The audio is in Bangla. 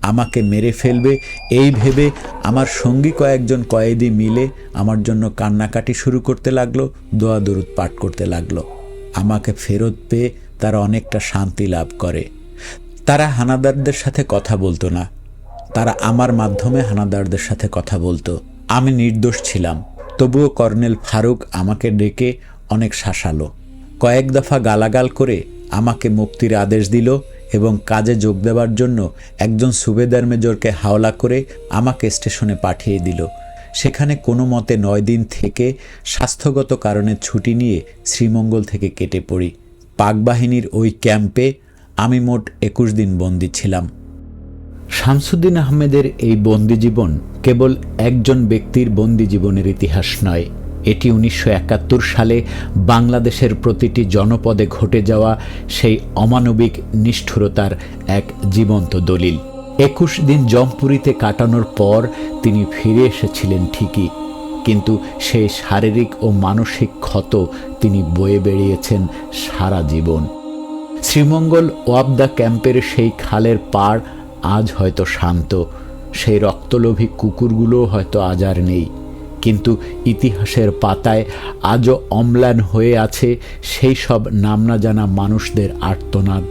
আমাকে মেরে ফেলবে এই ভেবে আমার সঙ্গী কয়েকজন কয়েদি মিলে আমার জন্য কান্নাকাটি শুরু করতে লাগলো, দোয়া দরুদ পাঠ করতে লাগলো। আমাকে ফেরত পেয়ে তারা অনেকটা শান্তি লাভ করে। তারা হানাদারদের সাথে কথা বলতো না, তারা আমার মাধ্যমে হানাদারদের সাথে কথা বলতো। আমি নির্দোষ ছিলাম, তবুও কর্নেল ফারুক আমাকে ডেকে অনেক শাসালো, কয়েক দফা গালাগাল করে আমাকে মুক্তির আদেশ দিল এবং কাজে যোগ দেওয়ার জন্য একজন সুবেদার মেজরকে হাওলা করে আমাকে স্টেশনে পাঠিয়ে দিল। সেখানে কোনো মতে 9 দিন থেকে স্বাস্থ্যগত কারণে ছুটি নিয়ে শ্রীমঙ্গল থেকে কেটে পড়ি। পাকবাহিনীর ওই ক্যাম্পে আমি মোট 21 দিন বন্দী ছিলাম। শামসুদ্দিন আহমেদের এই বন্দিজীবন কেবল একজন ব্যক্তির বন্দিজীবনের ইতিহাস নয়, এটি 1971 সালে বাংলাদেশের প্রতিটি জনপদে ঘটে যাওয়া সেই অমানবিক নিষ্ঠুরতার এক জীবন্ত দলিল। 21 দিন জমপুরিতে কাটানোর পর তিনি ফিরে এসেছিলেন ঠিকই, কিন্তু সেই শারীরিক ও মানসিক ক্ষত তিনি বয়ে বেড়িয়েছেন সারা জীবন। শ্রীমঙ্গল ওয়াবদা ক্যাম্পের সেই খালের পাড় আজ হয়তো শান্ত, সেই রক্তলোভী কুকুরগুলোও হয়তো আজ আর নেই, কিন্তু ইতিহাসের পাতায় আজও অম্লান হয়ে আছে সেই সব নাম না জানা মানুষদের আর্তনাদ।